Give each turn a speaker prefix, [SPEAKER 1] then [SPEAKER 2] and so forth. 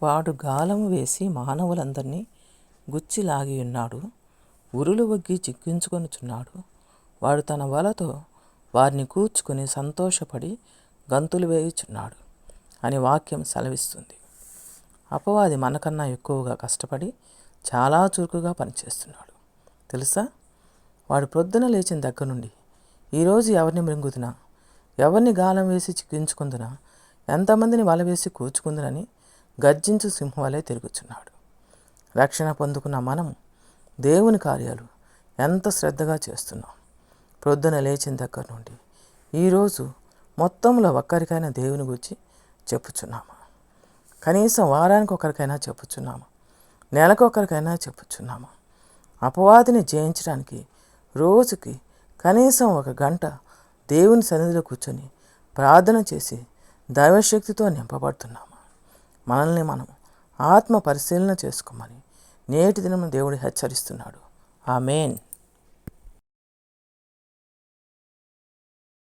[SPEAKER 1] వాడు గాలము వేసి మానవులందరినీ గుచ్చి లాగియున్నాడు. ఉరులు వగ్గి చిక్కించుకొనుచున్నాడు. వాడు తన వలతో వారిని కూర్చుకొని సంతోషపడి గంతులు వేయుచున్నాడు అని వాక్యం సెలవిస్తుంది. అపవాది మనకన్నా ఎక్కువగా కష్టపడి చాలా చురుకుగా పనిచేస్తున్నాడు తెలుసా. వాడు ప్రొద్దున లేచిన దగ్గర నుండి ఈరోజు ఎవరిని మృంగుదునా, ఎవరిని గాలం వేసి చిక్కించుకుందునా, ఎంతమందిని వల వేసి కూర్చుకుందునని గర్జించు సింహం వలె తిరుగుచున్నాడు. రక్షణ పొందుకున్న మనము దేవుని కార్యాలు ఎంత శ్రద్ధగా చేస్తున్నాం. ప్రొద్దున లేచిన దగ్గర నుండి ఈరోజు మొత్తంలో ఒక్కరికైనా దేవుని గురించి చెప్పుచున్నామా? కనీసం వారానికి ఒకరికైనా చెప్పుచున్నామా? నెలకు ఒకరికైనా చెప్పుచున్నామా? అపవాదిని జయించడానికి రోజుకి కనీసం 1 గంట దేవుని సన్నిధిలో కూర్చొని ప్రార్థన చేసి దైవశక్తితో నింపబడుతున్నామా? మనల్ని మనం ఆత్మ పరిశీలన చేసుకోమని నేటి దినం దేవుడు హెచ్చరిస్తున్నాడు. ఆమేన్.